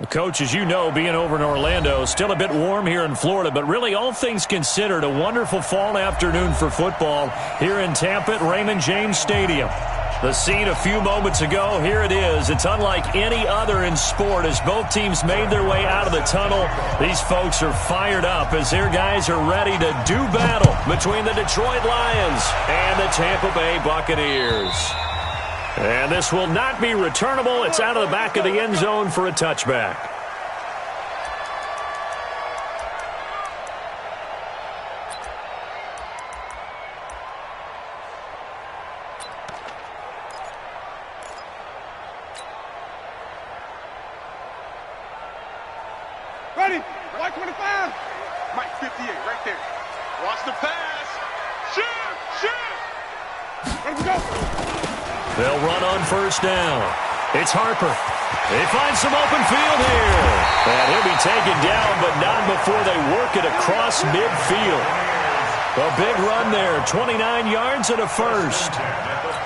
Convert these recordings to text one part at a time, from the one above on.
Coach, as you know, being over in Orlando, still a bit warm here in Florida, but really all things considered, a wonderful fall afternoon for football here in Tampa at Raymond James Stadium. The scene a few moments ago, here it is. It's unlike any other in sport as both teams made their way out of the tunnel. These folks are fired up as their guys are ready to do battle between the Detroit Lions and the Tampa Bay Buccaneers. And this will not be returnable. It's out of the back of the end zone for a touchback. Ready, white 25. Mike 58 right there. Watch the pass. Shoot. Ready to go. They'll run on first down. It's Harper. They find some open field here. And he'll be taken down, but not before they work it across midfield. A big run there, 29 yards and a first.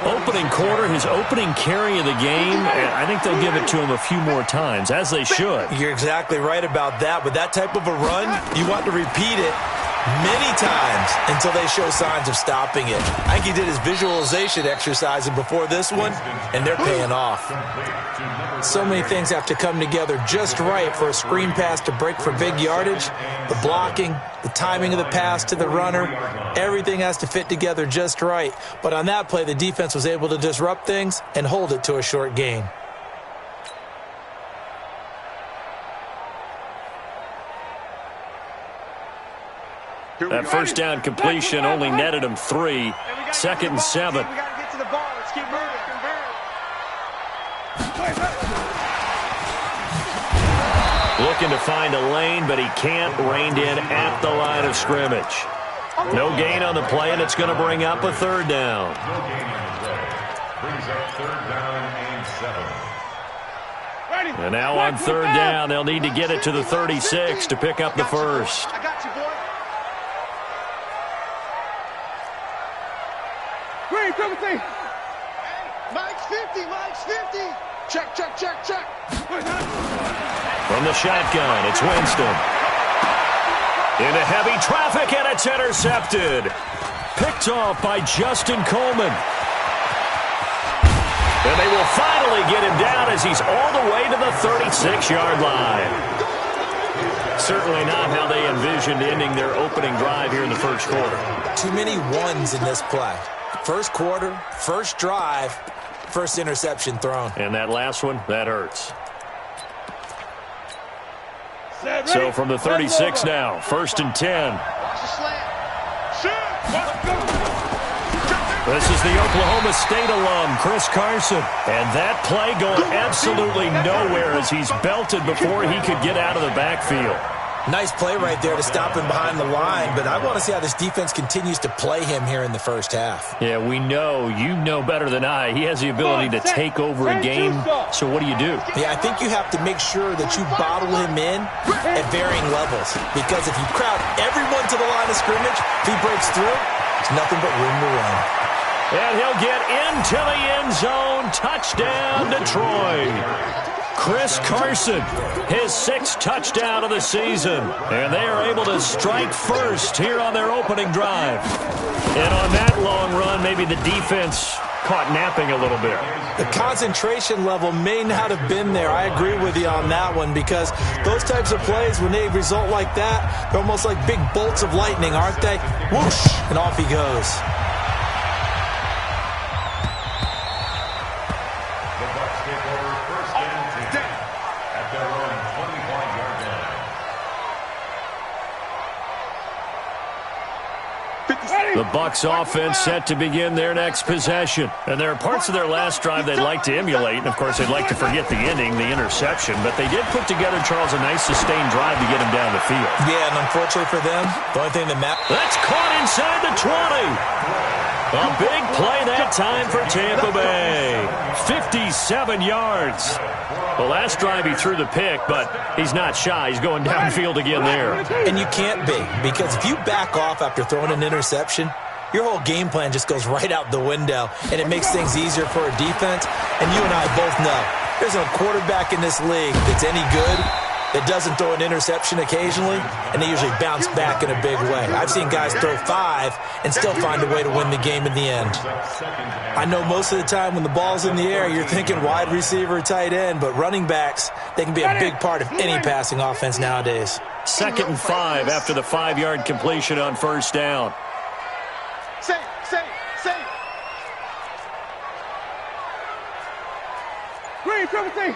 Opening quarter, his opening carry of the game, and I think they'll give it to him a few more times, as they should. You're exactly right about that. With that type of a run, you want to repeat it many times until they show signs of stopping it. I think he did his visualization exercise before this one, and they're paying off. So many things have to come together just right for a screen pass to break for big yardage. The blocking, the timing of the pass to the runner, everything has to fit together just right. But on that play, the defense was able to disrupt things and hold it to a short gain. That first down completion only netted him 3. 2nd and 7. We got to get to the ball. Let's keep moving. Looking to find a lane, but he can't. Reined in at the line of scrimmage. No gain on the play, and it's going to bring up a 3rd down. Brings up 3rd down and 7. And now on 3rd down, they'll need to get it to the 36 to pick up the first. I got you, boy. Green, come see. Mike's 50, Mike's 50. Check, check, check, check. From the shotgun, it's Winston. Into heavy traffic, and it's intercepted. Picked off by Justin Coleman. And they will finally get him down as he's all the way to the 36-yard line. Certainly not how they envisioned ending their opening drive here in the first quarter. Too many ones in this play. First quarter, first drive, first interception thrown. And that last one, that hurts. So from the 36 now, 1st and 10. This is the Oklahoma State alum, Chris Carson. And that play going absolutely nowhere as he's belted before he could get out of the backfield. Nice play right there to stop him behind the line, but I want to see how this defense continues to play him here in the first half. Yeah, we know, you know better than I, he has the ability to take over a game, so what do? Yeah, I think you have to make sure that you bottle him in at varying levels, because if you crowd everyone to the line of scrimmage, if he breaks through, there's nothing but room to run. And he'll get into the end zone. Touchdown, Detroit. Chris Carson, his 6th touchdown of the season. And they are able to strike first here on their opening drive. And on that long run, maybe the defense caught napping a little bit. The concentration level may not have been there. I agree with you on that one, because those types of plays, when they result like that, they're almost like big bolts of lightning, aren't they? Whoosh, and off he goes. The Bucs offense set to begin their next possession. And there are parts of their last drive they'd like to emulate. And, of course, they'd like to forget the ending, the interception. But they did put together, Charles, a nice sustained drive to get him down the field. Yeah, and unfortunately for them, the only thing that matters. That's caught inside the 20. A big play that time for Tampa Bay. 57 yards. The last drive he threw the pick, but he's not shy. He's going downfield again there. And you can't be, because if you back off after throwing an interception, your whole game plan just goes right out the window, and it makes things easier for a defense. And you and I both know There's no quarterback in this league that's any good that doesn't throw an interception occasionally, and they usually bounce back in a big way. I've seen guys throw 5 and still find a way to win the game in the end. I know most of the time when the ball's in the air, you're thinking wide receiver, tight end, but running backs, they can be a big part of any passing offense nowadays. 2nd and 5 after the 5-yard completion on first down. Safe. Green, 17.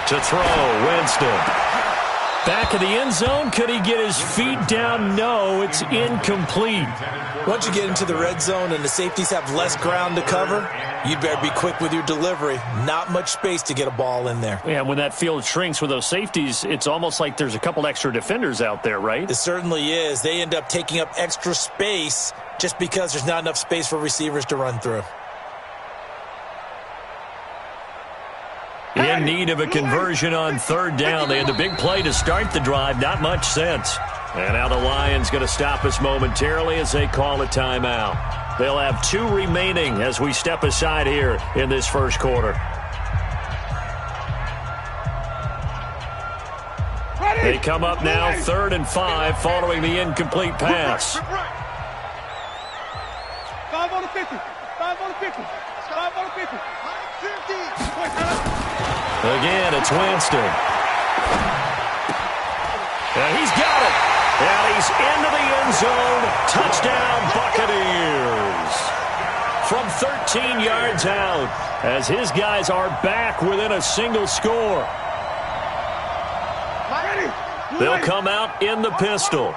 To throw, Winston. Back of the end zone. Could he get his feet down? No, it's incomplete. Once you get into the red zone and the safeties have less ground to cover, you'd better be quick with your delivery. Not much space to get a ball in there. Yeah, when that field shrinks with those safeties, it's almost like there's a couple extra defenders out there, right? It certainly is. They end up taking up extra space just because there's not enough space for receivers to run through. In need of a conversion on 3rd down. They had the big play to start the drive. Not much sense. And now the Lions going to stop us momentarily as they call a timeout. They'll have 2 remaining as we step aside here in this first quarter. They come up now 3rd and 5 following the incomplete pass. 5 on the 50. 5 on the 50. 5 on the 50. 50. Again, it's Winston. And he's got it. And he's into the end zone. Touchdown, Buccaneers. From 13 yards out, as his guys are back within a single score. They'll come out in the pistol.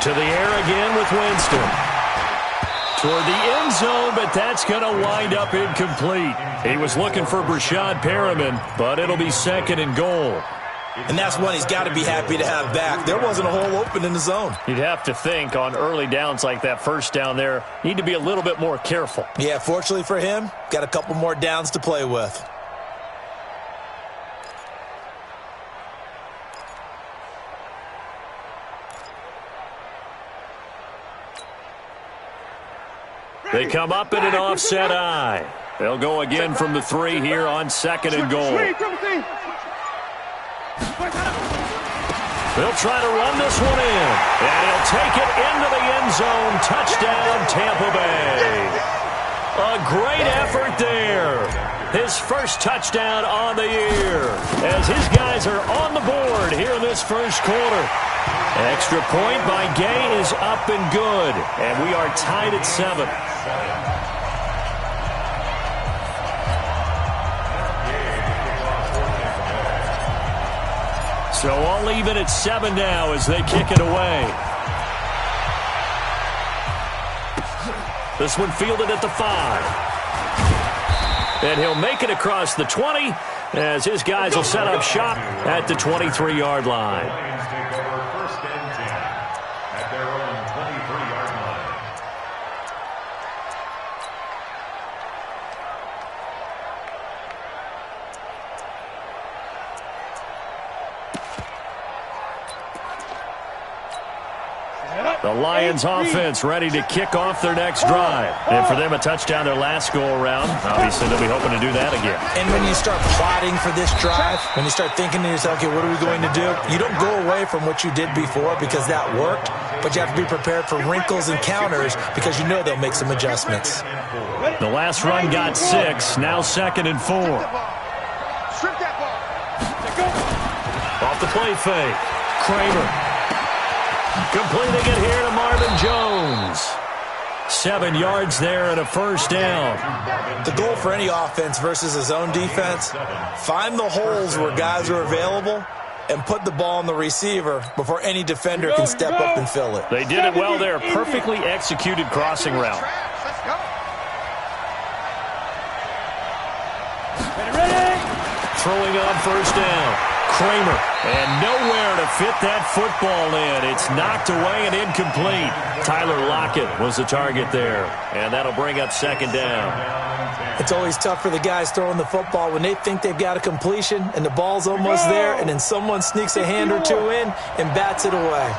To the air again with Winston. Toward the end zone, but that's going to wind up incomplete. He was looking for Brashad Perriman, but it'll be 2nd and goal. And that's one he's got to be happy to have back. There wasn't a hole open in the zone. You'd have to think on early downs like that first down there, need to be a little bit more careful. Yeah, fortunately for him, got a couple more downs to play with. They come up in an offset eye. They'll go again from the 3 here on 2nd and goal. They'll try to run this one in. And he'll take it into the end zone. Touchdown, Tampa Bay. A great effort there. His first touchdown on the year. As his guys are on the board here in this first quarter. Extra point by Gay is up and good. And we are tied at 7. So all even at 7 now as they kick it away. This one fielded at the 5. And he'll make it across the 20 as his guys will set up shop at the 23-yard line. The Lions offense ready to kick off their next drive. And for them, a touchdown their last go-around. Obviously, they'll be hoping to do that again. And when you start plotting for this drive, when you start thinking to yourself, okay, what are we going to do? You don't go away from what you did before because that worked, but you have to be prepared for wrinkles and counters because you know they'll make some adjustments. The last run got 6, now 2nd and 4. Off the play fake, Kramer. Completing it here to Marvin Jones. 7 yards there and a first down. The goal for any offense versus a zone defense, find the holes where guys are available and put the ball on the receiver before any defender can step up and fill it. They did it well there. Perfectly executed crossing route. Throwing on first down. Kramer, and nowhere to fit that football in. It's knocked away and incomplete. Tyler Lockett was the target there, and that'll bring up second down. It's always tough for the guys throwing the football when they think they've got a completion and the ball's almost there, and then someone sneaks a hand or two in and bats it away.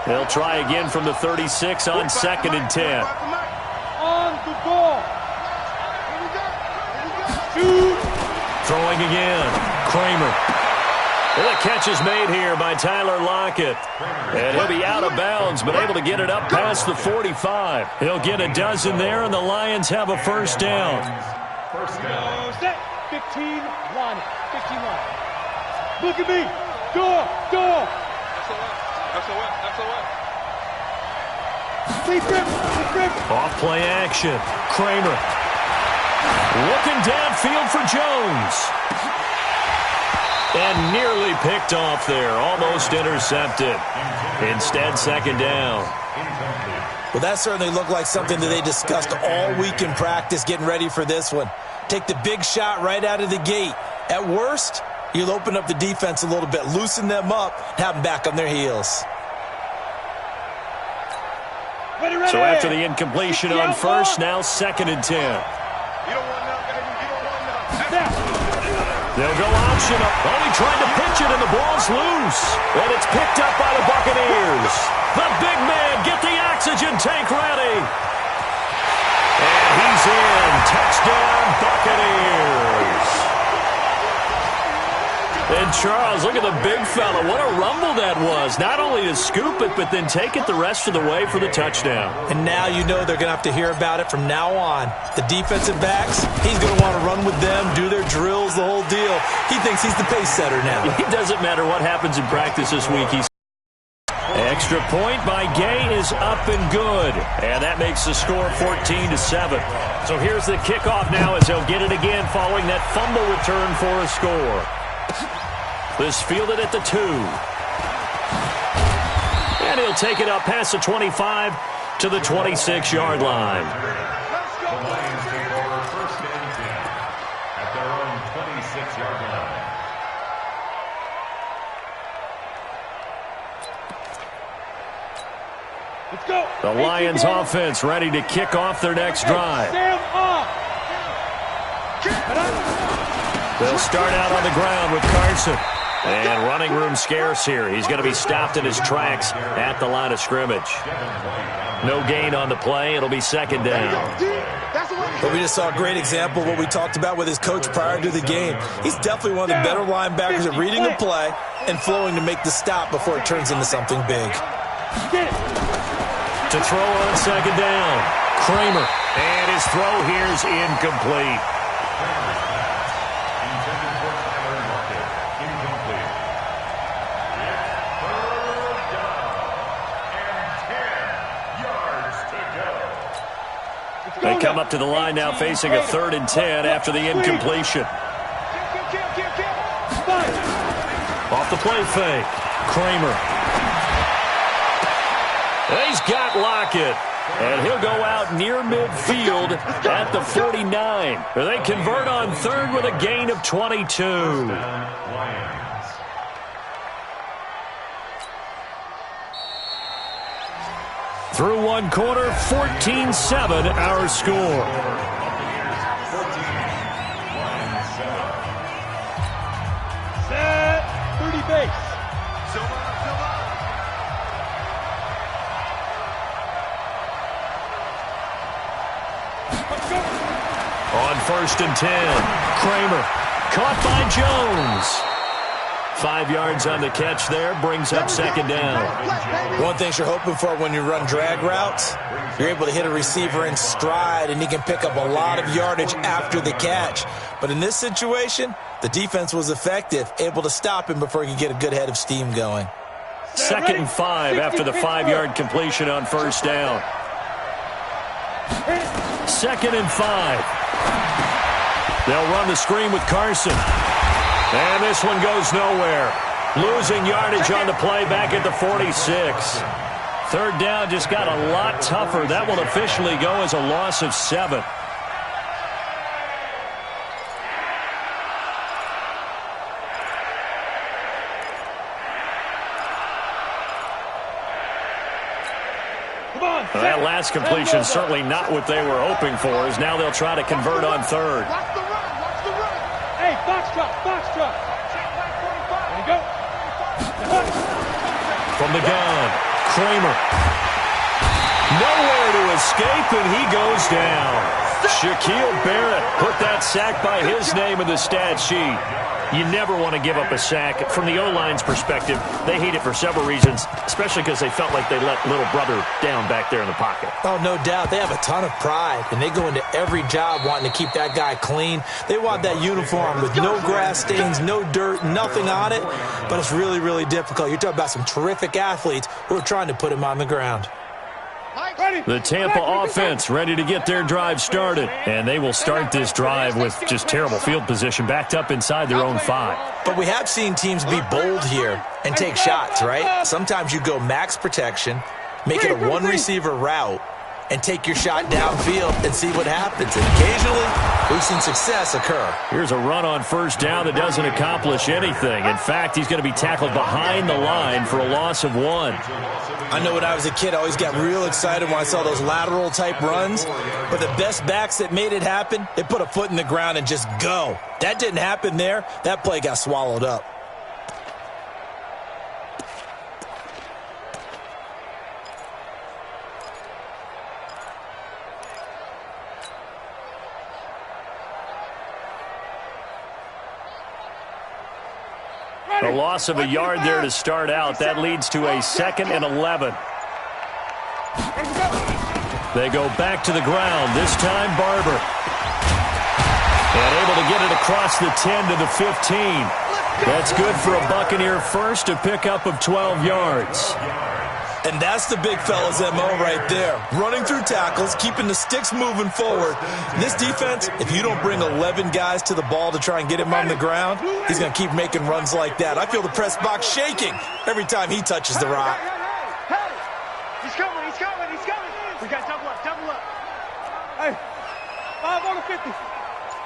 They'll try again from the 36 on 2nd and 10. On the ball. Shoot. Throwing again. Kramer. Well, the catch is made here by Tyler Lockett. And he'll be out of bounds, but able to get it up past the 45. He'll get a dozen there, and the Lions have a first down. First down. Set. 15 line. 15 line. Look at me. Door. That's Off play action. Kramer. Looking downfield for Jones. And nearly picked off there. Almost intercepted. Instead, second down. Well, that certainly looked like something that they discussed all week in practice getting ready for this one. Take the big shot right out of the gate. At worst, you'll open up the defense a little bit, loosen them up, and have them back on their heels. Ready. So after the incompletion on first, now 2nd and 10. You don't want that, baby. You don't want that. They'll go option up. Only trying to pitch it, and the ball's loose. And it's picked up by the Buccaneers. The big man, get the oxygen tank ready. And he's in. Touchdown, Buccaneers. And Charles, look at the big fella. What a rumble that was. Not only to scoop it, but then take it the rest of the way for the touchdown. And now you know they're going to have to hear about it from now on. The defensive backs, he's going to want to run with them, do their drills, the whole deal. He thinks he's the pace setter now. It doesn't matter what happens in practice this week. Extra point by Gay is up and good. And that makes the score 14-7. So here's the kickoff now as they'll get it again following that fumble return for a score. This fielded at the 2. And he'll take it up past the 25 to the 26-yard line. The Lions take over first and 10 at their own 26-yard line. Let's go. The Lions offense ready to kick off their next drive. Sam off. They'll start out on the ground with Carson. And running room scarce here. He's going to be stopped in his tracks at the line of scrimmage. No gain on the play. It'll be second down. But we just saw a great example of what we talked about with his coach prior to the game. He's definitely one of the better linebackers at reading a play and flowing to make the stop before it turns into something big. To throw on second down. Kramer. And his throw here is incomplete. They come up to the line now facing a 3rd and 10 after the incompletion. Off the play fake. Kramer. He's got Lockett. And he'll go out near midfield at the 49. They convert on 3rd with a gain of 22. Through one quarter, 14-7 our score. Set. 30 base. On 1st and 10, Kramer caught by Jones. 5 yards on the catch there, brings up second down. One thing you're hoping for when you run drag routes, you're able to hit a receiver in stride and he can pick up a lot of yardage after the catch. But in this situation, the defense was effective, able to stop him before he could get a good head of steam going. 2nd and 5 after the 5-yard completion on first down. 2nd and 5. They'll run the screen with Carson. And this one goes nowhere. Losing yardage on the play back at the 46. 3rd down just got a lot tougher. That will officially go as a loss of 7. That last completion certainly not what they were hoping for, as now they'll try to convert on third. Watch the run. Watch the run. Hey, box truck. Box truck. There you go. From the gun, Kramer. Nowhere to escape, and he goes down. Shaquille Barrett put that sack by his name in the stat sheet. You never want to give up a sack. From the O-line's perspective, they hate it for several reasons, especially because they felt like they let little brother down back there in the pocket. Oh, no doubt. They have a ton of pride, and they go into every job wanting to keep that guy clean. They want that uniform with no grass stains, no dirt, nothing on it, but it's really, really difficult. You're talking about some terrific athletes who are trying to put him on the ground. The Tampa offense ready to get their drive started. And they will start this drive with just terrible field position, backed up inside their own 5. But we have seen teams be bold here and take shots, right? Sometimes you go max protection, make it a one-receiver route, and take your shot downfield and see what happens. And occasionally, we've seen success occur. Here's a run on first down that doesn't accomplish anything. In fact, he's going to be tackled behind the line for a loss of 1. I know when I was a kid, I always got real excited when I saw those lateral-type runs. But the best backs that made it happen, they put a foot in the ground and just go. That didn't happen there. That play got swallowed up. A loss of a yard there to start out. That leads to a 2nd and 11. They go back to the ground. This time, Barber. And able to get it across the 10 to the 15. That's good for a Buccaneer first, a pickup of 12 yards. And that's the big fella's MO right there. Running through tackles, keeping the sticks moving forward. This defense, if you don't bring 11 guys to the ball to try and get him on the ground, he's going to keep making runs like that. I feel the press box shaking every time he touches the rock. Hey, he's coming, he's coming, he's coming. We got double up, double up. Hey, 5 on the 50.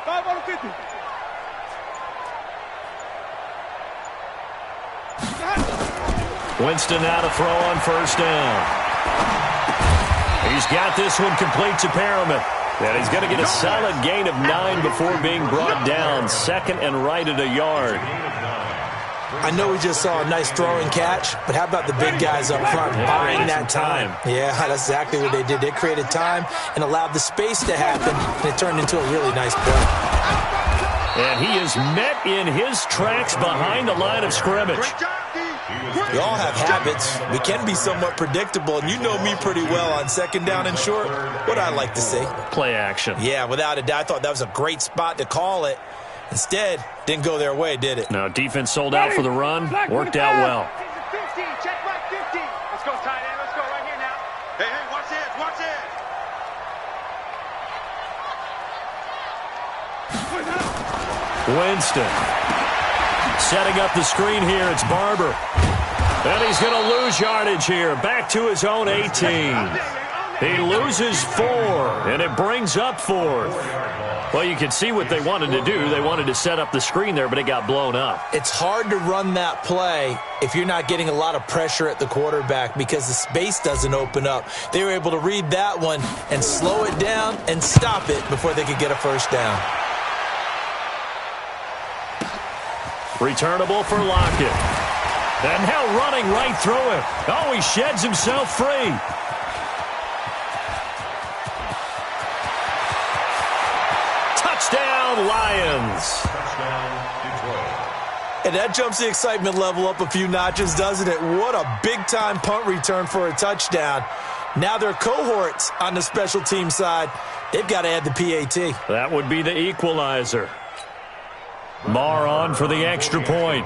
5 on the 50. Winston now to throw on first down. He's got this one complete to Perriman. And he's going to get a solid gain of 9 before being brought down. 2nd and right at a yard. I know we just saw a nice throwing catch, but how about the big guys up front buying that time? Yeah, that's exactly what they did. They created time and allowed the space to happen, and it turned into a really nice play. And he is met in his tracks behind the line of scrimmage. We all have habits. We can be somewhat predictable, and you know me pretty well on 2nd down and short. What I like to see. Play action. Yeah, without a doubt. I thought that was a great spot to call it. Instead, didn't go their way, did it? No, defense sold out for the run. Worked out well. Check back 50. Let's go, tight end. Let's go right here now. Hey, watch this, watch this. Winston. Setting up the screen here, it's Barber. And he's going to lose yardage here. Back to his own 18. He loses 4, and it brings up 4th. Well, you can see what they wanted to do. They wanted to set up the screen there, but it got blown up. It's hard to run that play if you're not getting a lot of pressure at the quarterback because the space doesn't open up. They were able to read that one and slow it down and stop it before they could get a first down. Returnable for Lockett. And now running right through him. Oh, he sheds himself free. Touchdown, Lions. And that jumps the excitement level up a few notches, doesn't it? What a big-time punt return for a touchdown. Now their cohorts on the special team side, they've got to add the PAT. That would be the equalizer. Marr on for the extra point.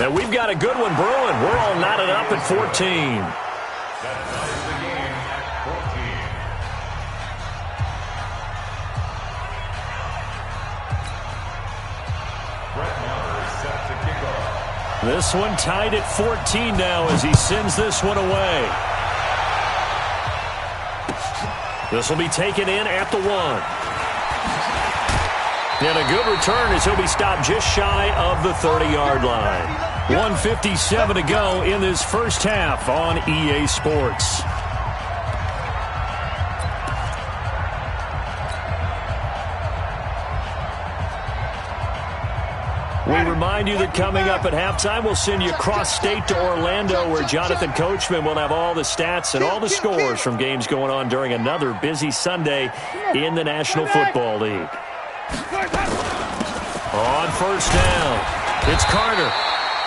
And we've got a good one brewing. We're all knotted up at 14. That ties the game at 14. Brett Maher is set to kick off. This one tied at 14 now as he sends this one away. This will be taken in at the 1. And a good return as he'll be stopped just shy of the 30-yard line. 1:57 to go in this first half on EA Sports. We remind you that coming up at halftime, we'll send you cross-state to Orlando, where Jonathan Coachman will have all the stats and all the scores from games going on during another busy Sunday in the National Football League. On first down, it's Carter.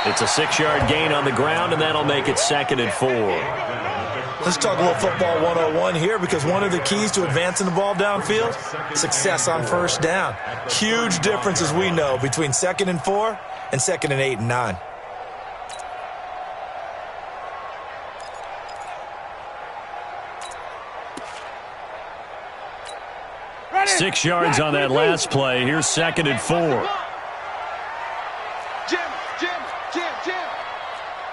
It's a 6-yard gain on the ground, and that'll make it 2nd and 4. Let's talk a little football 101 here, because one of the keys to advancing the ball downfield, success on first down. Huge difference, as we know, between 2nd and 4 and 2nd and 8 and 9. Ready. 6 yards on that last play. Here's 2nd and 4. Jim.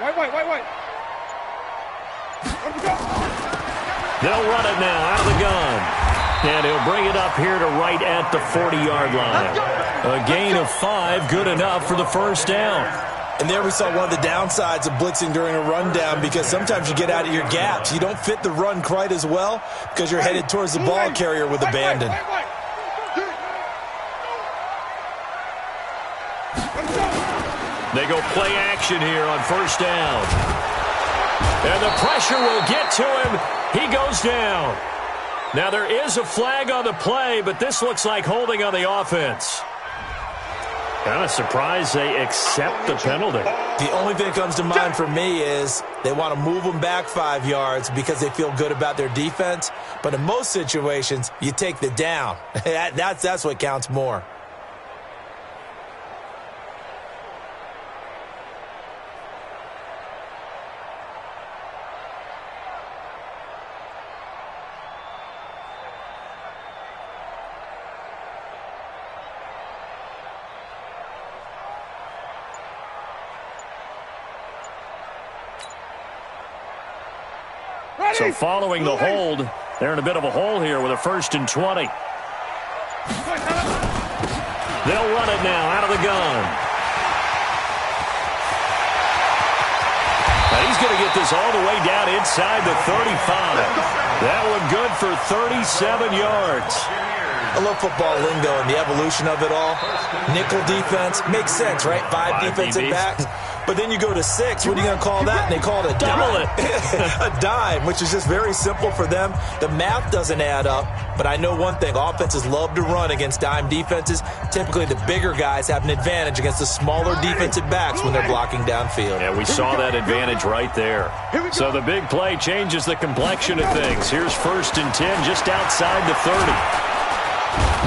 Wait. They'll run it now out of the gun. And he'll bring it up here to right at the 40-yard line. A gain of 5, good enough for the first down. And there we saw one of the downsides of blitzing during a rundown, because sometimes you get out of your gaps. You don't fit the run quite as well because you're headed towards the ball carrier with abandon. They go play action here on first down. And the pressure will get to him. He goes down. Now there is a flag on the play, but this looks like holding on the offense. Kind of surprised they accept the penalty. The only thing that comes to mind for me is they want to move them back 5 yards because they feel good about their defense. But in most situations, you take the down. That's what counts more. So following the hold, they're in a bit of a hole here with a 1st and 20. They'll run it now out of the gun. Now he's going to get this all the way down inside the 35. That one good for 37 yards. I love football lingo and the evolution of it all. Nickel defense makes sense, right? 5 defensive backs. But then you go to 6. What are you going to call that? And they call it a dime. A dime, which is just very simple for them. The math doesn't add up. But I know one thing. Offenses love to run against dime defenses. Typically, the bigger guys have an advantage against the smaller defensive backs when they're blocking downfield. Yeah, we saw that advantage right there. So the big play changes the complexion of things. Here's 1st and 10 just outside the 30.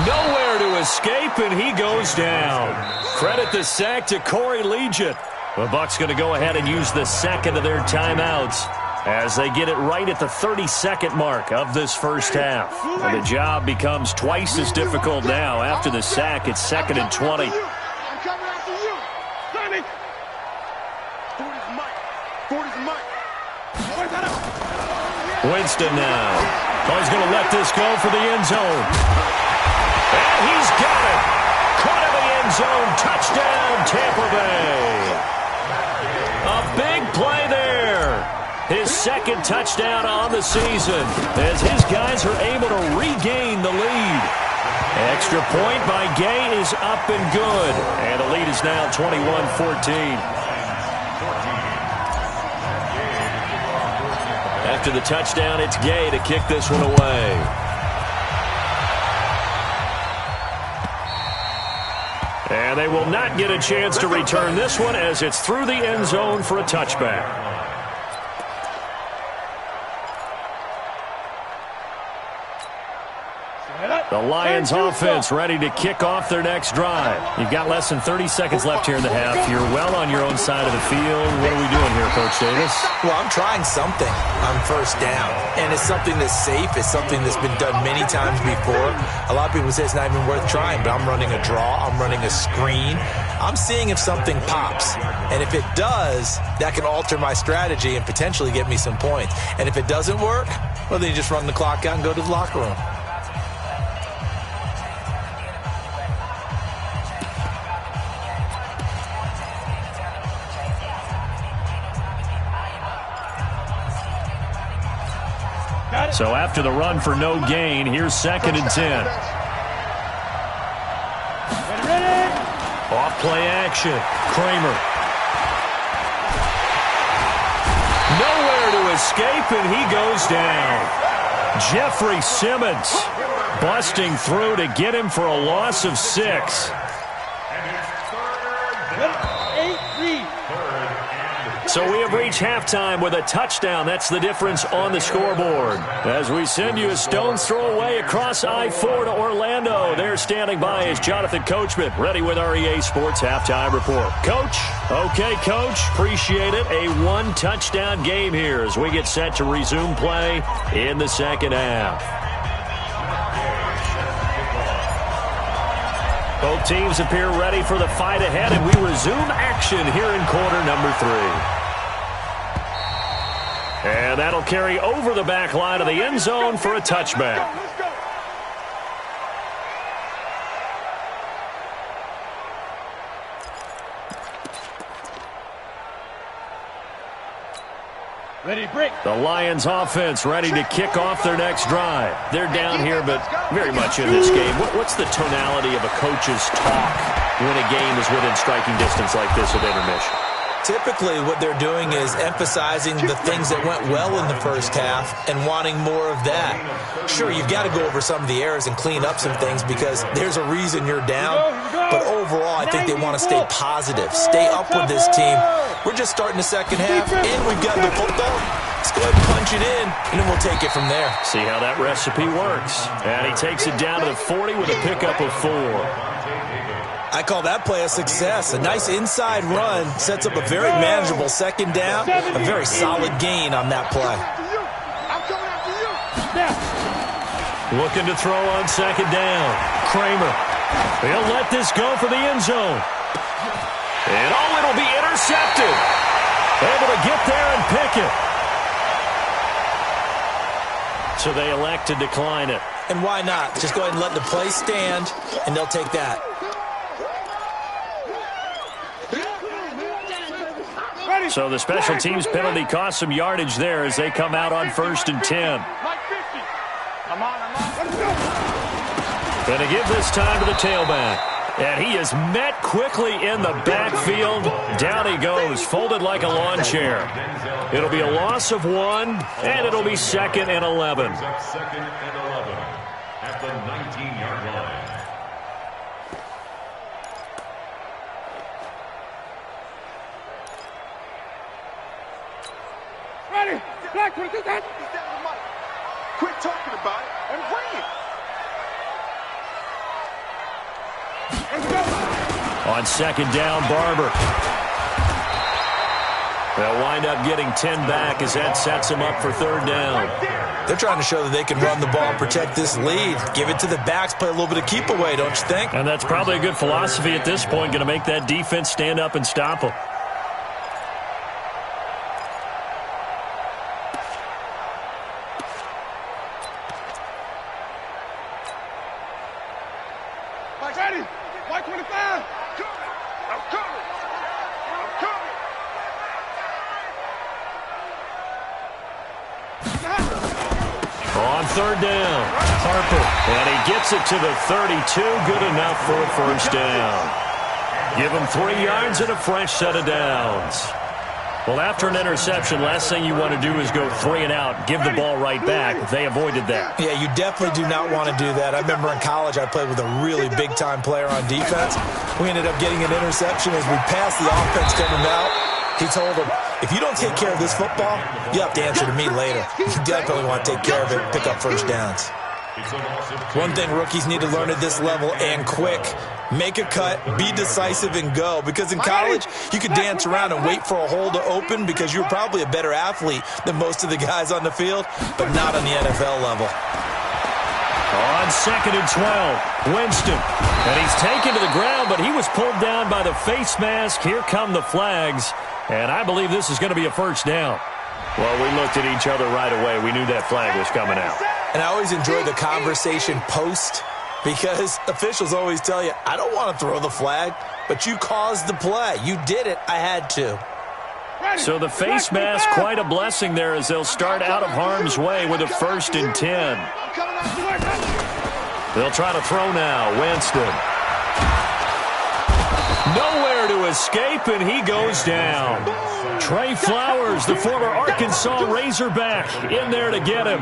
Nowhere to escape, and he goes down. Credit the sack to Corey Legion. The Bucs going to go ahead and use the 2nd of their timeouts as they get it right at the 32nd mark of this first half. And the job becomes twice as difficult now. After the sack, it's 2nd and 20. I'm coming after you. Tommy. 40's Mike. 40's Mike. Winston now. Oh, he's going to let this go for the end zone. And he's got it. Caught in the end zone. Touchdown, Tampa Bay. A big play there. His 2nd touchdown on the season as his guys are able to regain the lead. Extra point by Gay is up and good. And the lead is now 21-14. After the touchdown, it's Gay to kick this one away. And they will not get a chance to return this one as it's through the end zone for a touchback. The Lions offense ready to kick off their next drive. You've got less than 30 seconds left here in the half. You're well on your own side of the field. What are we doing here, Coach Davis? Well, I'm trying something on first down. And it's something that's safe. It's something that's been done many times before. A lot of people say it's not even worth trying, but I'm running a draw. I'm running a screen. I'm seeing if something pops. And if it does, that can alter my strategy and potentially get me some points. And if it doesn't work, well, then you just run the clock out and go to the locker room. So after the run for no gain, here's 2nd and 10. Off play action. Kramer. Nowhere to escape, and he goes down. Jeffrey Simmons busting through to get him for a loss of 6. So we have reached halftime with a touchdown. That's the difference on the scoreboard. As we send you a stone's throw away across I-4 to Orlando. There standing by is Jonathan Coachman, ready with our EA Sports Halftime Report. Coach? Okay, Coach. Appreciate it. A one-touchdown game here as we get set to resume play in the second half. Both teams appear ready for the fight ahead, and we resume action here in quarter number 3. And that'll carry over the back line of the end zone for a touchback. The Lions offense ready to kick off their next drive. They're down here, but very much in this game. What's the tonality of a coach's talk when a game is within striking distance like this at intermission? Typically, what they're doing is emphasizing the things that went well in the first half and wanting more of that. Sure, you've got to go over some of the errors and clean up some things because there's a reason you're down. But overall, I think they want to stay positive, stay up with this team. We're just starting the second half, and we've got the football. Let's go ahead and punch it in, and then we'll take it from there. See how that recipe works. And he takes it down to the 40 with a pickup of 4. I call that play a success. A nice inside run sets up a very manageable second down. A very solid gain on that play. Looking to throw on second down. Kramer. He'll let this go for the end zone. And it'll be intercepted. Able to get there and pick it. So they elect to decline it. And why not? Just go ahead and let the play stand, and they'll take that. So the special teams penalty cost some yardage there as they come out on 1st and 10. Going to give this time to the tailback. And he is met quickly in the backfield. Down he goes, folded like a lawn chair. It'll be a loss of 1, and it'll be 2nd and 11. 2nd and 11 at the 19-yard line. Ready? Black, what is that? Quit talking about it and bring it. On second down, Barber. They'll wind up getting 10 back as that sets them up for 3rd down. They're trying to show that they can run the ball and protect this lead. Give it to the backs, play a little bit of keep away, don't you think? And that's probably a good philosophy at this point, going to make that defense stand up and stop them. Ready? White 25. I'm coming. On 3rd down, Harper. And he gets it to the 32. Good enough for a 1st down. Give him 3 yards and a fresh set of downs. Well, after an interception, last thing you want to do is go 3 and out, give the ball right back. They avoided that. Yeah, you definitely do not want to do that. I remember in college I played with a really big-time player on defense. We ended up getting an interception as we passed the offense coming out. He told him, if you don't take care of this football, you have to answer to me later. You definitely want to take care of it and pick up 1st downs. One thing rookies need to learn at this level and quick, make a cut, be decisive, and go. Because in college, you could dance around and wait for a hole to open because you're probably a better athlete than most of the guys on the field, but not on the NFL level. On 2nd and 12, Winston. And he's taken to the ground, but he was pulled down by the face mask. Here come the flags. And I believe this is going to be a 1st down. Well, we looked at each other right away. We knew that flag was coming out. And I always enjoy the conversation post because officials always tell you, I don't want to throw the flag, but you caused the play. You did it. I had to. So the face mask, quite a blessing there as they'll start out of harm's way with a 1st and 10. They'll try to throw now. Winston. Nowhere to escape, and he goes down. Trey Flowers, the former Arkansas Razorback, in there to get him.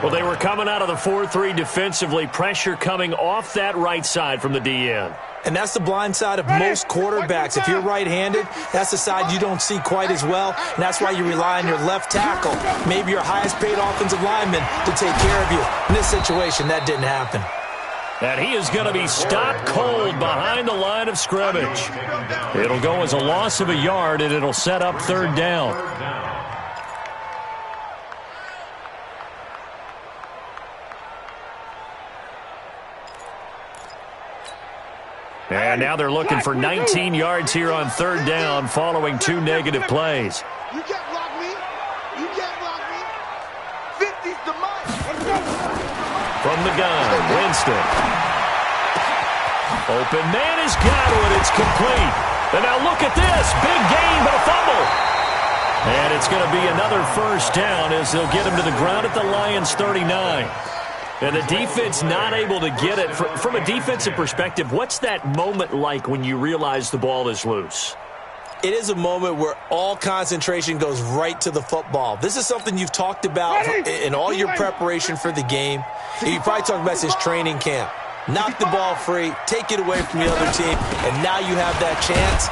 Well, they were coming out of the 4-3 defensively. Pressure coming off that right side from the DN. And that's the blind side of most quarterbacks. If you're right-handed, that's the side you don't see quite as well, and that's why you rely on your left tackle, maybe your highest-paid offensive lineman, to take care of you. In this situation, that didn't happen. And he is going to be stopped cold behind the line of scrimmage. It'll go as a loss of a yard, and it'll set up 3rd down. And now they're looking for 19 yards here on 3rd down following 2 negative plays. You can't block me. You can't block me. 50's the mark. From the gun, Winston. Open man has got it. It's complete. And now look at this. Big gain, but a fumble. And it's going to be another 1st down as they'll get him to the ground at the Lions' 39. And the defense not able to get it. From a defensive perspective, what's that moment like when you realize the ball is loose? It is a moment where all concentration goes right to the football. This is something you've talked about in all your preparation for the game. You probably talked about this training camp. Knock the ball free, take it away from the other team, and now you have that chance.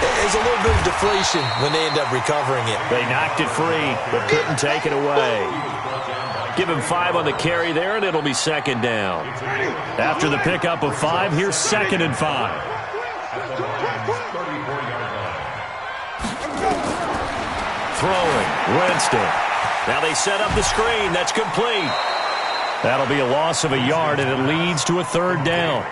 There's a little bit of deflation when they end up recovering it. They knocked it free, but couldn't take it away. Give him 5 on the carry there, and it'll be 2nd down. After the pickup of 5, here's 2nd and 5. Throwing, Winston. Now they set up the screen. That's complete. That'll be a loss of a yard, and it leads to a 3rd down.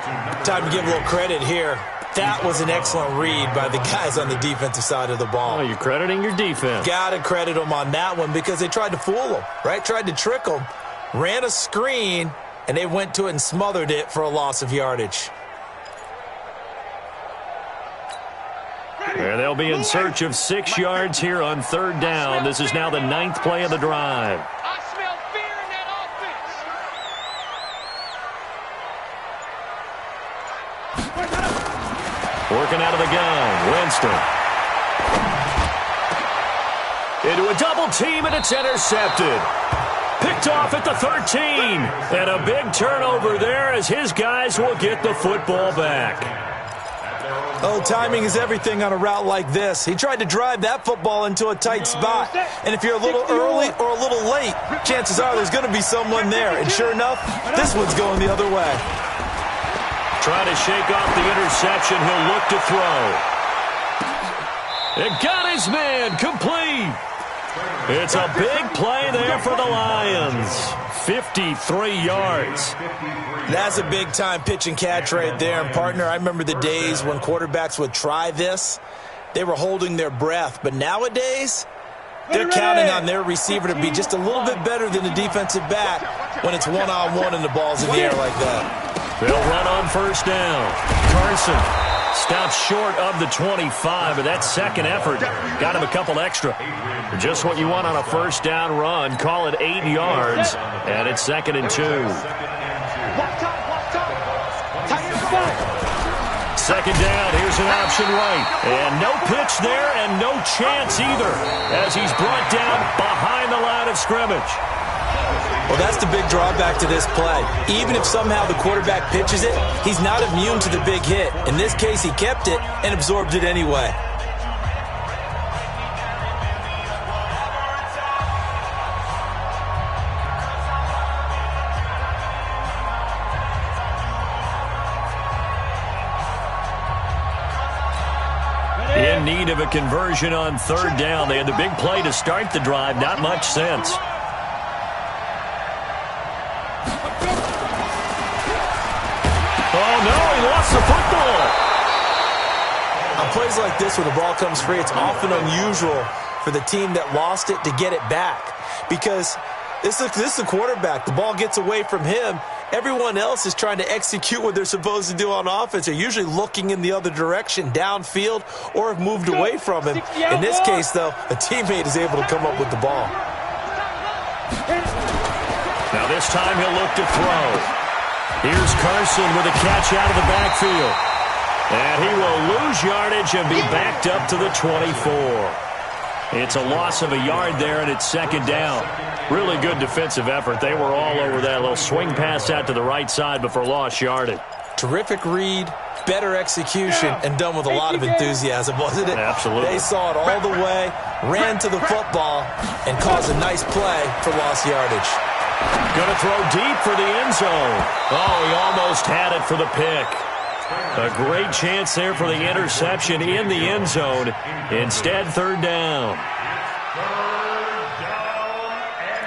Time to give a little credit here. That was an excellent read by the guys on the defensive side of the ball. Oh, you're crediting your defense. Got to credit them on that one because they tried to fool them, right? Tried to trick them. Ran a screen, and they went to it and smothered it for a loss of yardage. And they'll be in search of 6 yards here on 3rd down. This is now the 9th play of the drive. I smell fear in that offense. Working out of the gun, Winston. Into a double team, and it's intercepted. Picked off at the 13. And a big turnover there as his guys will get the football back. Oh, timing is everything on a route like this. He tried to drive that football into a tight spot. And if you're a little early or a little late, chances are there's going to be someone there. And sure enough, this one's going the other way. Trying to shake off the interception. He'll look to throw. It got his man complete. It's a big play there for the Lions. 53 yards. That's a big-time pitch and catch right there. And, partner, I remember the days when quarterbacks would try this. They were holding their breath. But nowadays, they're counting on their receiver to be just a little bit better than the defensive back when it's one-on-one and the ball's in the air like that. They'll run on 1st down. Carson stops short of the 25, but that second effort got him a couple extra. Just what you want on a 1st down run. Call it 8 yards, and it's 2nd and 2. 2nd down, here's an option right. And no pitch there and no chance either as he's brought down behind the line of scrimmage. Well, that's the big drawback to this play. Even if somehow the quarterback pitches it, he's not immune to the big hit. In this case, he kept it and absorbed it anyway. In need of a conversion on 3rd down. They had the big play to start the drive. Not much sense. Oh, no, he lost the football. On plays like this where the ball comes free, it's often unusual for the team that lost it to get it back because this is the quarterback. The ball gets away from him, Everyone else is trying to execute what they're supposed to do on offense. They're usually looking in the other direction, downfield, or have moved away from him. In this case, though, a teammate is able to come up with the ball. Now this time he'll look to throw. Here's Carson with a catch out of the backfield. And he will lose yardage and be backed up to the 24. It's a loss of a yard there, and it's second down. Really good defensive effort. They were all over that little swing pass out to the right side before lost yardage. Terrific read, better execution, and done with a lot of enthusiasm, wasn't it? Absolutely. They saw it all the way, ran to the football, and caused a nice play for lost yardage. Going to throw deep for the end zone. Oh, he almost had it for the pick. A great chance there for the interception in the end zone. Instead, third down. Third down and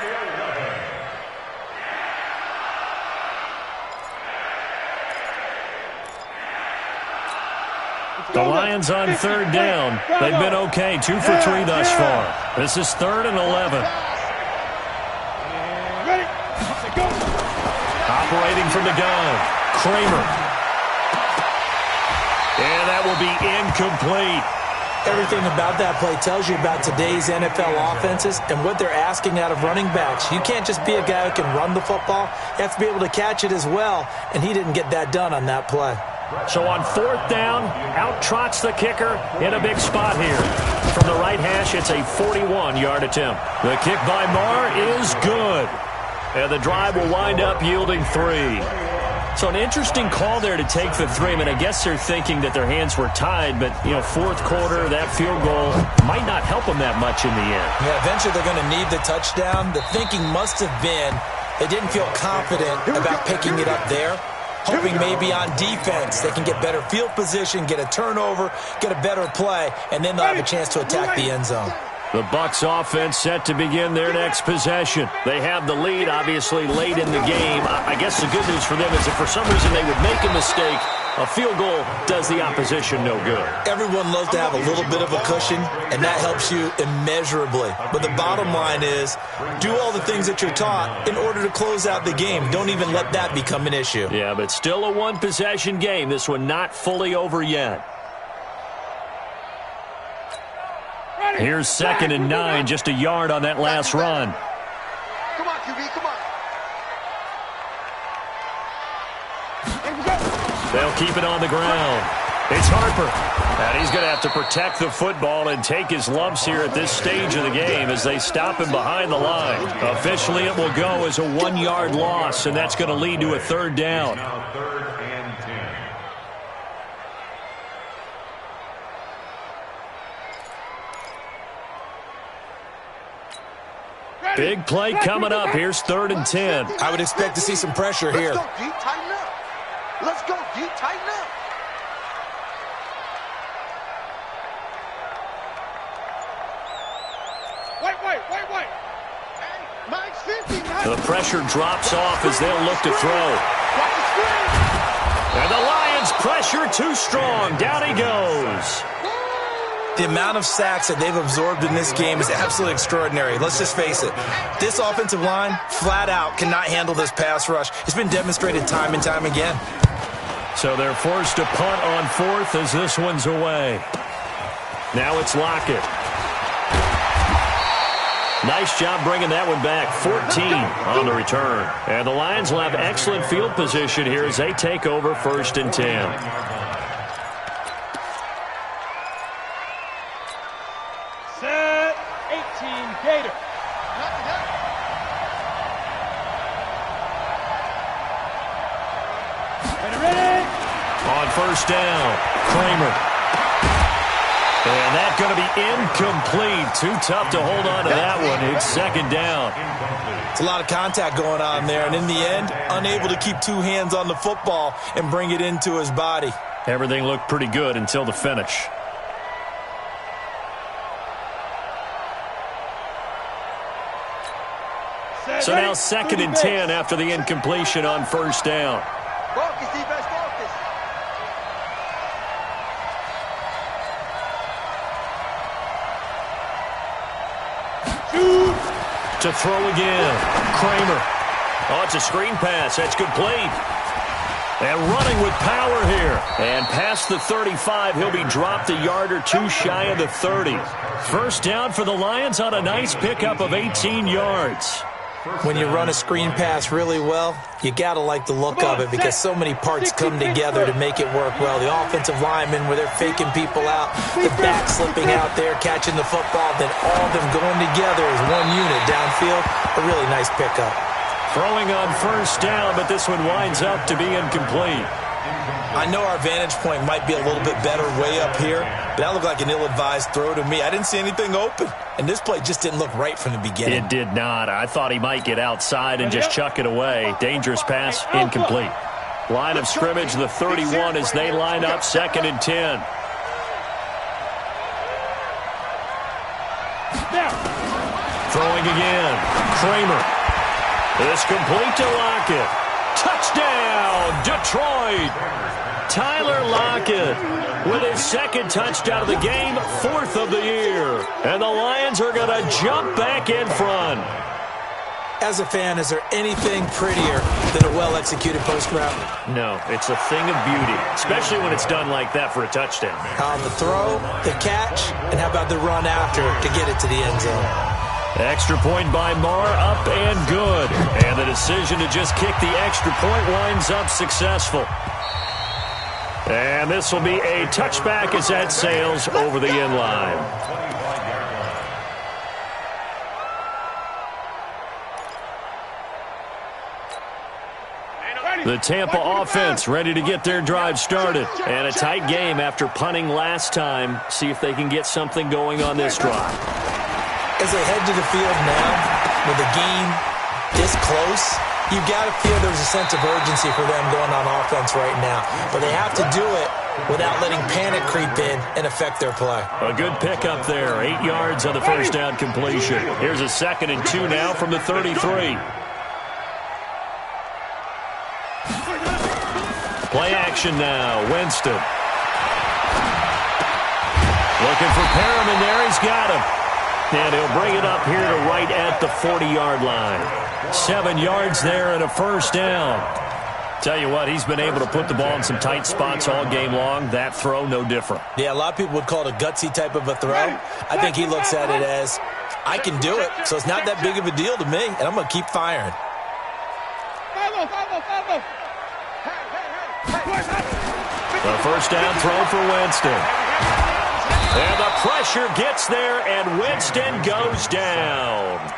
11. The Lions on third down. They've been okay, 2 for 3 thus far. This is 3rd and 11. Operating from the gun, Kramer. And that will be incomplete. Everything about that play tells you about today's NFL offenses and what they're asking out of running backs. You can't just be a guy who can run the football. You have to be able to catch it as well, and he didn't get that done on that play. So on 4th down, out trots the kicker in a big spot here. From the right hash, it's a 41-yard attempt. The kick by Marr is good. And the drive will wind up yielding 3. So an interesting call there to take the 3. I mean, I guess they're thinking that their hands were tied, but, you know, 4th quarter, that field goal might not help them that much in the end. Yeah, eventually they're going to need the touchdown. The thinking must have been they didn't feel confident about picking it up there, hoping maybe on defense they can get better field position, get a turnover, get a better play, and then they'll have a chance to attack the end zone. The Bucs offense set to begin their next possession. They have the lead, obviously, late in the game. I guess the good news for them is if for some reason they would make a mistake, a field goal does the opposition no good. Everyone loves to have a little bit of a cushion, and that helps you immeasurably. But the bottom line is, do all the things that you're taught in order to close out the game. Don't even let that become an issue. Yeah, but still a one-possession game. This one not fully over yet. Here's 2nd and 9, just a yard on that last run. Come on, QB, come on. They'll keep it on the ground. It's Harper. And he's going to have to protect the football and take his lumps here at this stage of the game as they stop him behind the line. Officially, it will go as a 1-yard loss, and that's going to lead to a 3rd down. Now 3rd and 10. Big play coming up. Here's 3rd and 10. I would expect to see some pressure here. Let's go deep, tighten up. Let's go deep, tighten up. Wait. Hey, Mike's 50. The pressure drops off as they'll look to throw. Watch the screen. And the Lions pressure too strong. Down he goes. The amount of sacks that they've absorbed in this game is absolutely extraordinary. Let's just face it. This offensive line, flat out, cannot handle this pass rush. It's been demonstrated time and time again. So they're forced to punt on 4th as this one's away. Now it's Lockett. Nice job bringing that one back. 14 on the return. And the Lions will have excellent field position here as they take over 1st and 10. Set 18 Gator. Ready? On 1st down, Kramer. And that's going to be incomplete. Too tough to hold on to that one. It's 2nd down. It's a lot of contact going on there, and in the end, unable to keep 2 hands on the football and bring it into his body. Everything looked pretty good until the finish. So now 2nd and 10 after the incompletion on 1st down. Focus, defense, focus. To throw again. Kramer. Oh, it's a screen pass. That's complete. And running with power here. And past the 35, he'll be dropped a yard or two shy of the 30. First down for the Lions on a nice pickup of 18 yards. When you run a screen pass really well, you got to like the look of it because so many parts come together to make it work well. The offensive linemen, where they're faking people out, the back slipping out there, catching the football, then all of them going together as one unit downfield. A really nice pickup. Throwing on first down, but this one winds up to be incomplete. I know our vantage point might be a little bit better way up here, but that looked like an ill-advised throw to me. I didn't see anything open, and this play just didn't look right from the beginning. It did not. I thought he might get outside and just chuck it away. Dangerous pass, incomplete. Line of scrimmage, the 31 as they line up, 2nd and 10. Throwing again. Kramer. It's complete to Lockett. Touchdown, Detroit. Tyler Lockett with his 2nd touchdown of the game, 4th of the year. And the Lions are going to jump back in front. As a fan, is there anything prettier than a well-executed post route? No, it's a thing of beauty, especially when it's done like that for a touchdown. The throw, the catch, and how about the run after to get it to the end zone? Extra point by Marr, up and good. And the decision to just kick the extra point winds up successful. And this will be a touchback as that sails over the end line. The Tampa offense ready to get their drive started. And a tight game after punting last time. See if they can get something going on this drive. As they head to the field now, with the game this close, you got to feel there's a sense of urgency for them going on offense right now. But they have to do it without letting panic creep in and affect their play. A good pickup there. 8 yards on the first down completion. Here's a 2nd and 2 now from the 33. Play action now. Winston. Looking for Perriman there. He's got him. And he'll bring it up here to right at the 40-yard line. 7 yards there and a first down. Tell you what, he's been able to put the ball in some tight spots all game long. That throw, no different. Yeah, a lot of people would call it a gutsy type of a throw. I think he looks at it as, I can do it, so it's not that big of a deal to me, and I'm going to keep firing. The first down throw for Winston. And the pressure gets there, and Winston goes down.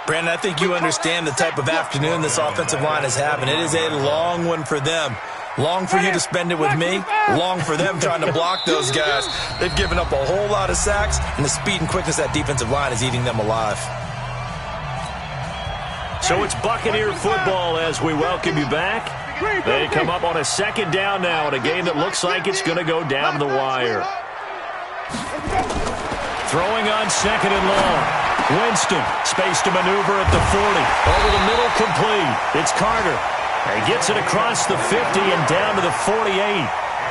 Brandon, I think you understand the type of afternoon this offensive line is having. It is a long one for them. Long for you to spend it with me. Long for them trying to block those guys. They've given up a whole lot of sacks, and the speed and quickness of that defensive line is eating them alive. So it's Buccaneer football as we welcome you back. They come up on a 2nd down now in a game that looks like it's going to go down the wire. Throwing on 2nd and long. Winston, space to maneuver at the 40. Over the middle, complete. It's Carter. He gets it across the 50 and down to the 48.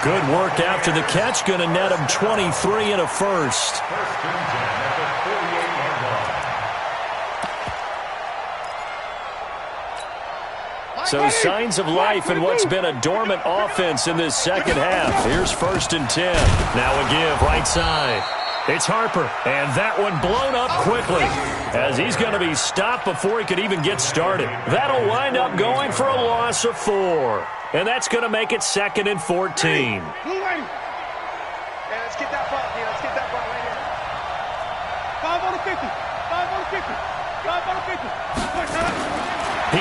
Good work after the catch. Going to net him 23 and a first. So signs of life in what's been a dormant offense in this 2nd half. Here's 1st and 10. Now a give right side. It's Harper, and that one blown up quickly as he's going to be stopped before he could even get started. That'll wind up going for a loss of 4, and that's going to make it 2nd and 14. Yeah, let's get that ball here. Let's get that ball right here. 5 on the 50. 5 on the 50. 5 on the 50.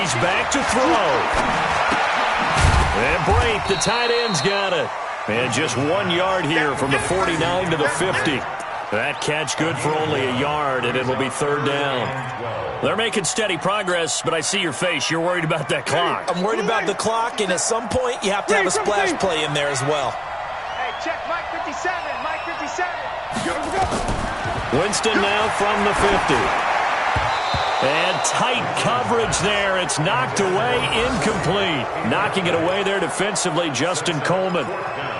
He's back to throw. And Brate, the tight end's got it. And just 1 yard here from the 49 to the 50. That catch good for only a yard, and it'll be 3rd down. They're making steady progress, but I see your face. You're worried about that clock. I'm worried about the clock, and at some point, you have to have a splash play in there as well. Hey, check Mike 57. Mike 57. Winston now from the 50. And tight coverage there. It's knocked away, incomplete. Knocking it away there defensively, Justin Coleman.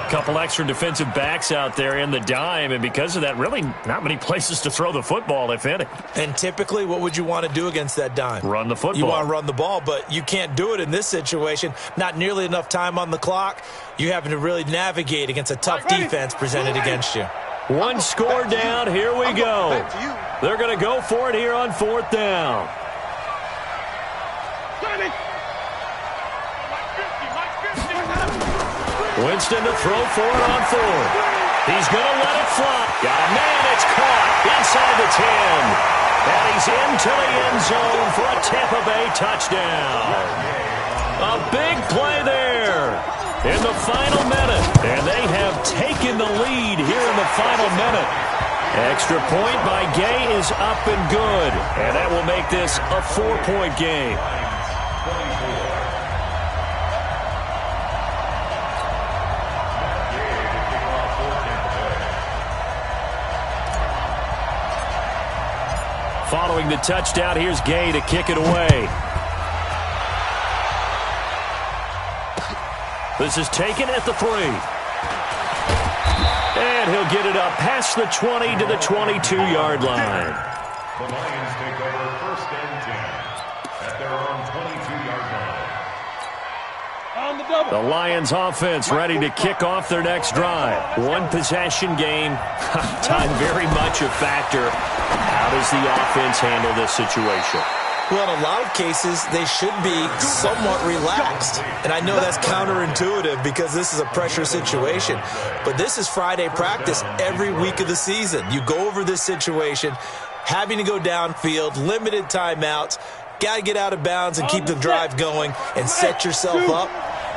Couple extra defensive backs out there in the dime, and because of that, really not many places to throw the football, if any. And typically, what would you want to do against that dime? Run the football. You want to run the ball, but you can't do it in this situation. Not nearly enough time on the clock. You're having to really navigate against a tough defense presented against you. One score down. Here we go. They're going to go for it here on 4th down. Winston to throw for it on 4th. He's going to let it fly. Got a man. It's caught inside the 10. And he's into the end zone for a Tampa Bay touchdown. A big play there in the final minute. And they have taken the lead here in the final minute. Extra point by Gay is up and good. And that will make this a 4-point game. Following the touchdown, here's Gay to kick it away. This is taken at the 3. And he'll get it up past the 20 to the 22-yard line. The Lions take over 1st and 10 at their own 22-yard line. The Lions offense ready to kick off their next drive. One possession game. Time very much a factor. How does the offense handle this situation? Well, in a lot of cases, they should be somewhat relaxed. And I know that's counterintuitive because this is a pressure situation. But this is Friday practice every week of the season. You go over this situation, having to go downfield, limited timeouts, got to get out of bounds and keep the drive going and set yourself up.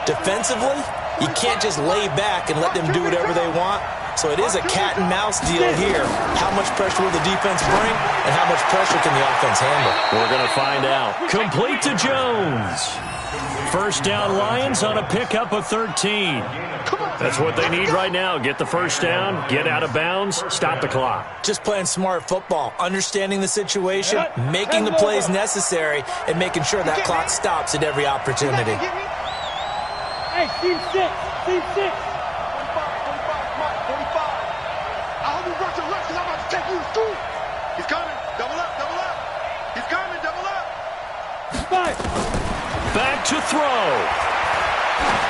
Defensively, you can't just lay back and let them do whatever they want. So it is a cat and mouse deal here. How much pressure will the defense bring, and how much pressure can the offense handle? We're going to find out. Complete to Jones. 1st down Lions on a pickup of 13. That's what they need right now. Get the 1st down, get out of bounds, stop the clock. Just playing smart football, understanding the situation, making the plays necessary, and making sure that clock stops at every opportunity. Hey, team 6, team 6. He's coming. Double up, double up. He's coming, double up. Back to throw.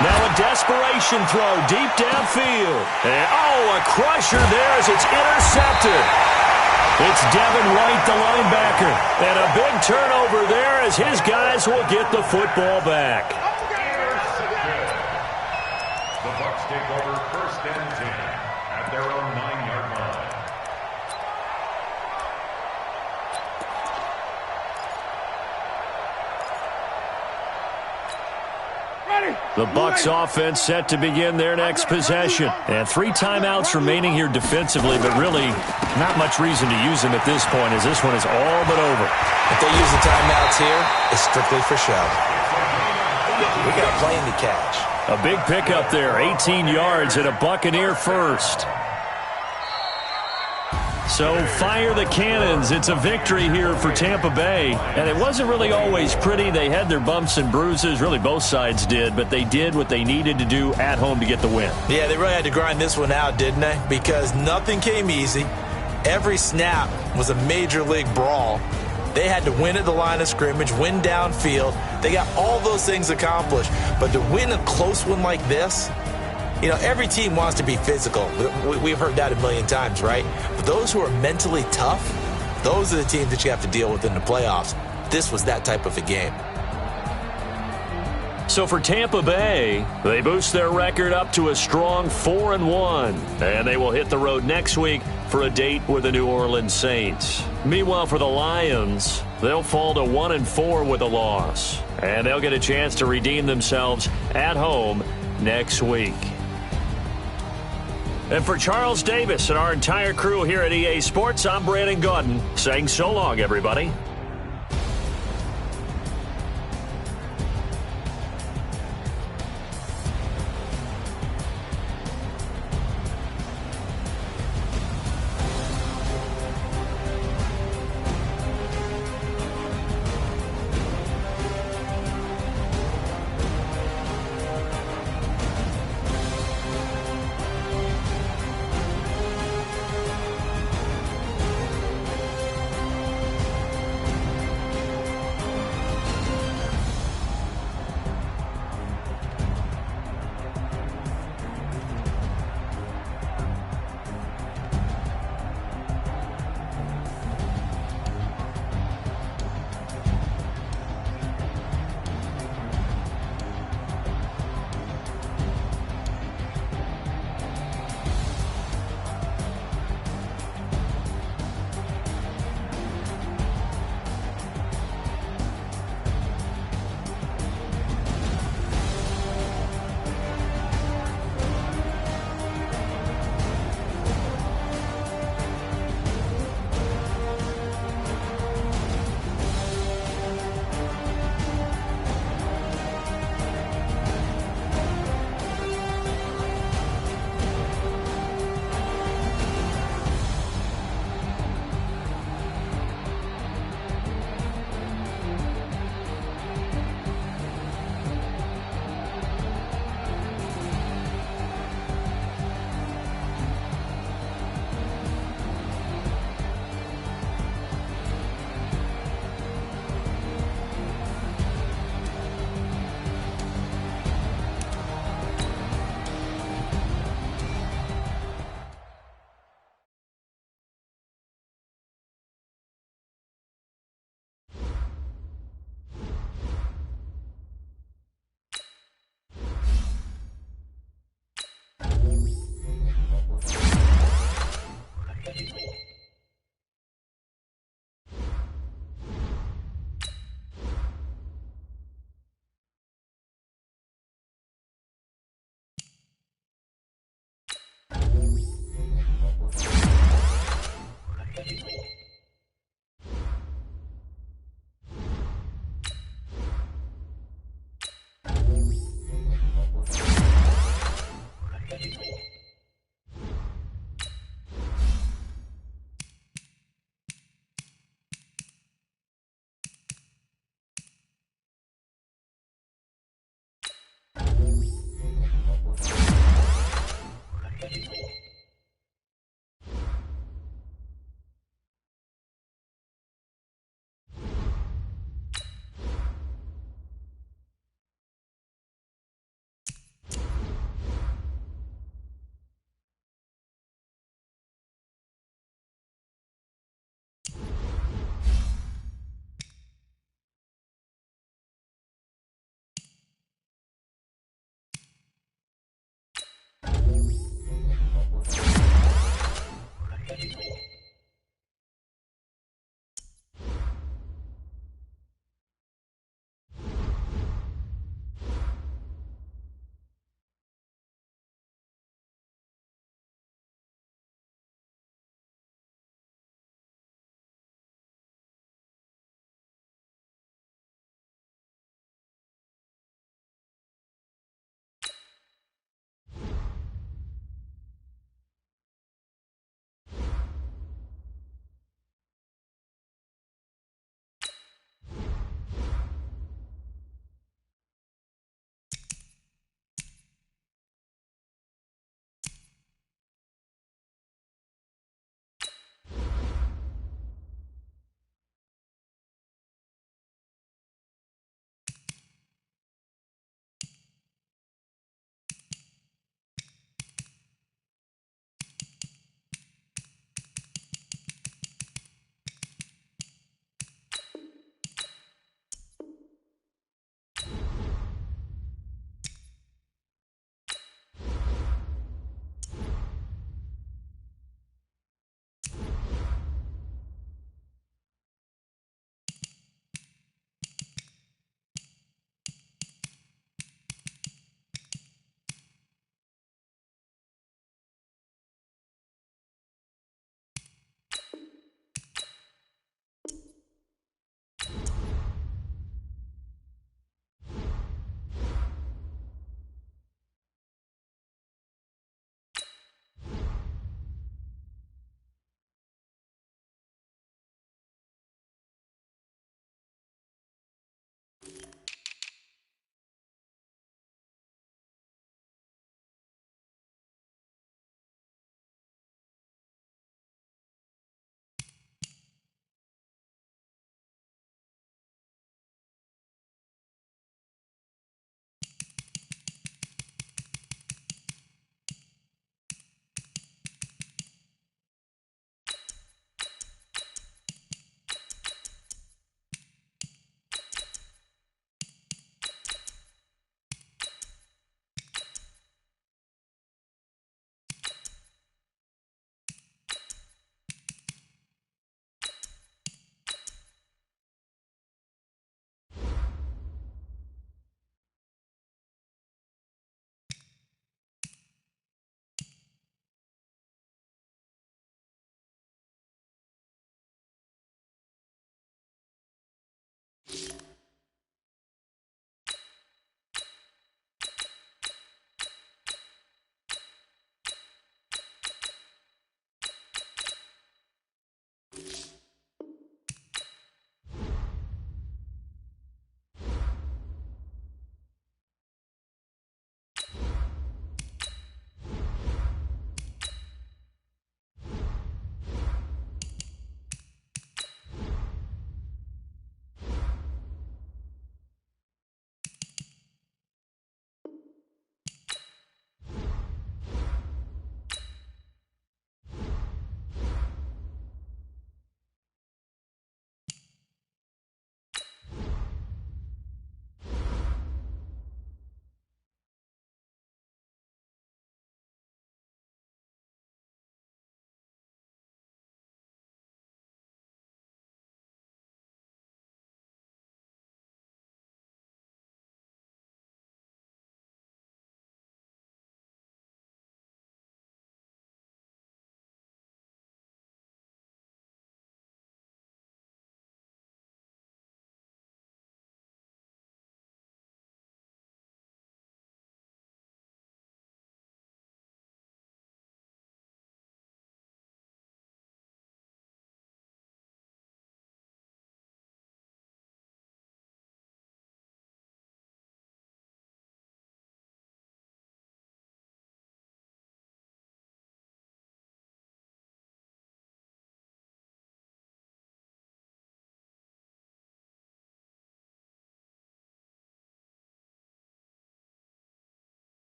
Now a desperation throw deep downfield. And, a crusher there as it's intercepted. It's Devin White, the linebacker. And a big turnover there as his guys will get the football back. The Bucs take over 1st and 10 at their own 9-yard line. The Bucs offense set to begin their next possession. And 3 timeouts remaining here defensively, but really not much reason to use them at this point as this one is all but over. If they use the timeouts here, it's strictly for show. We got a plane to catch. A big pickup there, 18 yards and a Buccaneer first. So fire the cannons. It's a victory here for Tampa Bay. And it wasn't really always pretty. They had their bumps and bruises. Really, both sides did. But they did what they needed to do at home to get the win. Yeah, they really had to grind this one out, didn't they? Because nothing came easy. Every snap was a major league brawl. They had to win at the line of scrimmage, win downfield. They got all those things accomplished. But to win a close one like this, you know, every team wants to be physical. We've heard that a million times, right? But those who are mentally tough, those are the teams that you have to deal with in the playoffs. This was that type of a game. So for Tampa Bay, they boost their record up to a strong 4-1. And they will hit the road next week for a date with the New Orleans Saints. Meanwhile, for the Lions, they'll fall to 1-4 with a loss. And they'll get a chance to redeem themselves at home next week. And for Charles Davis and our entire crew here at EA Sports, I'm Brandon Gaudin saying so long, everybody.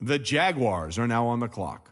The Jaguars are now on the clock.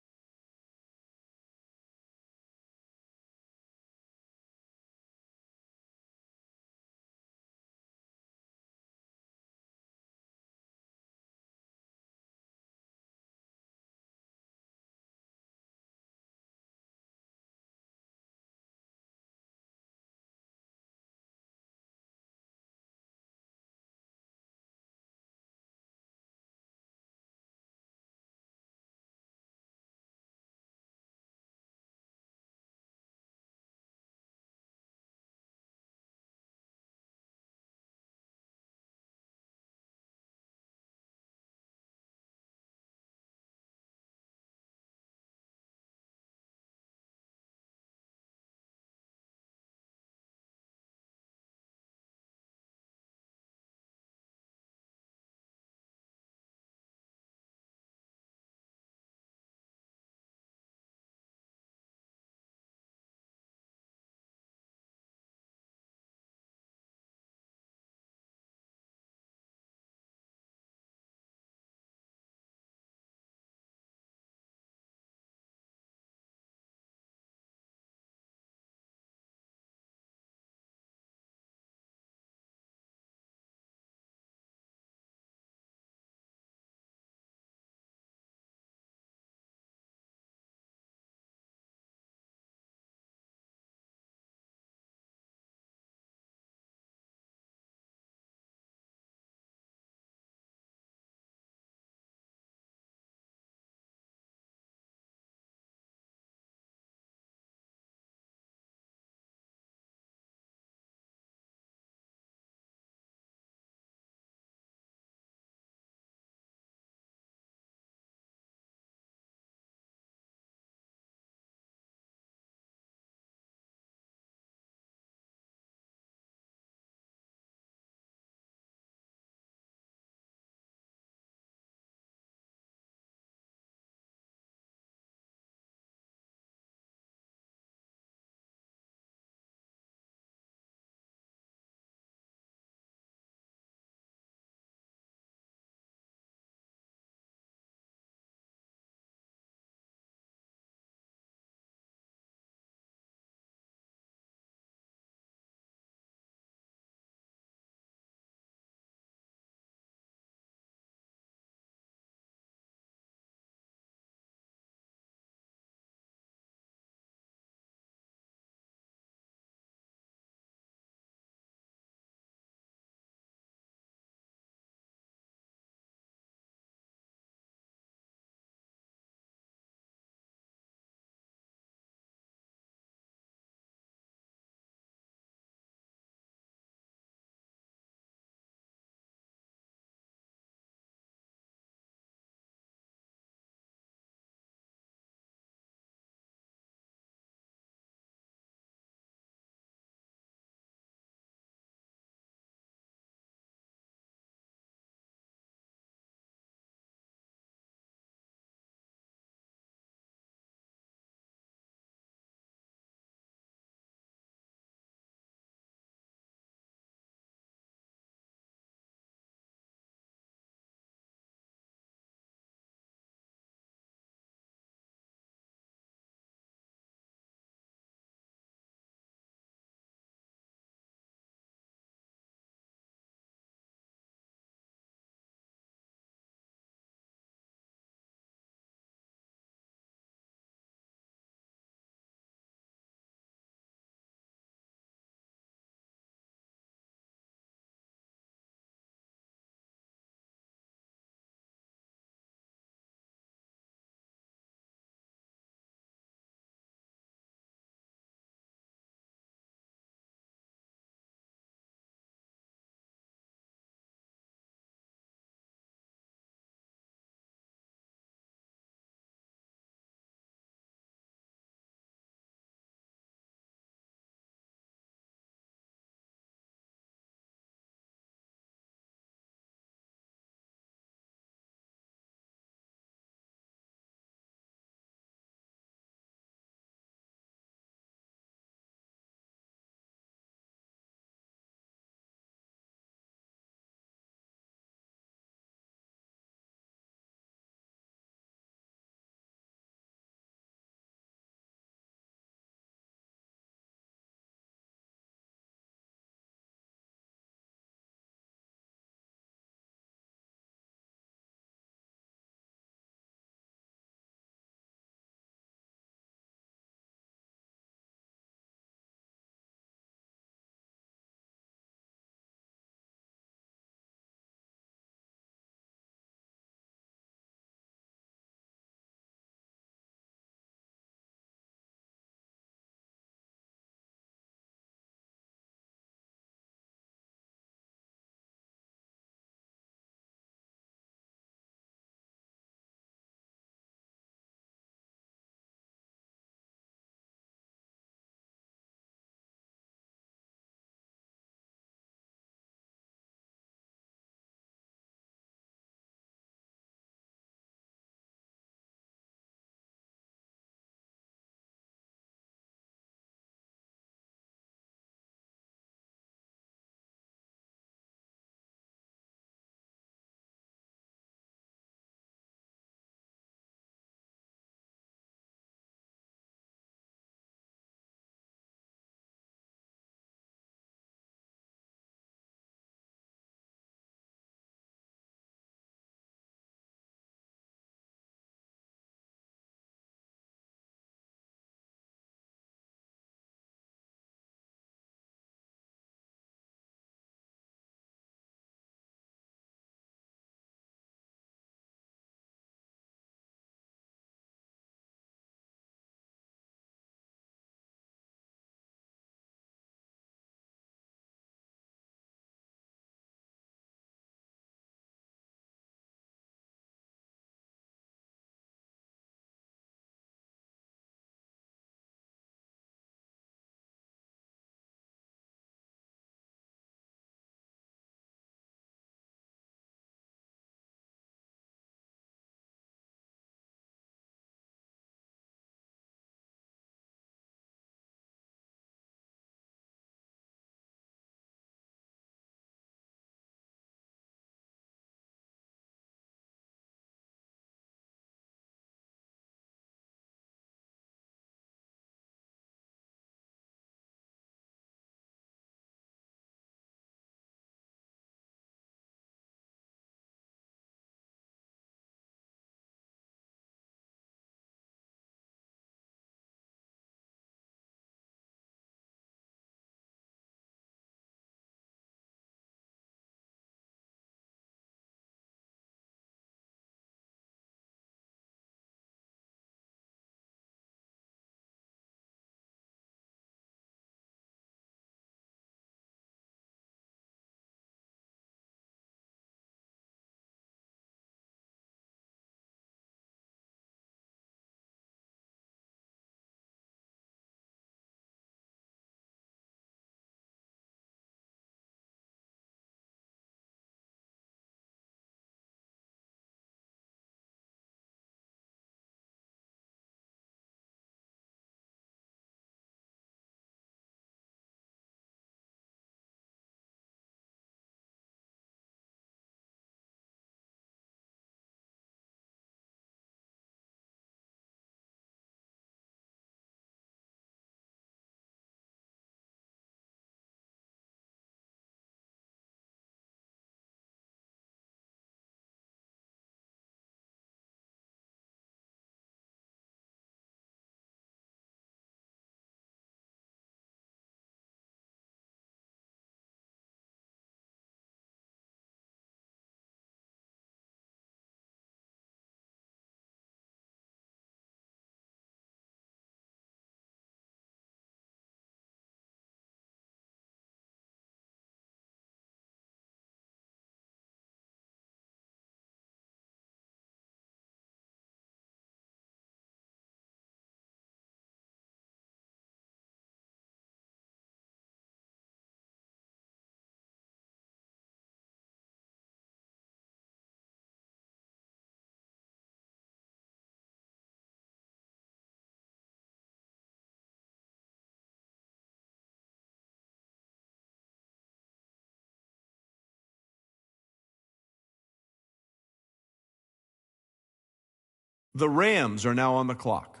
The Rams are now on the clock.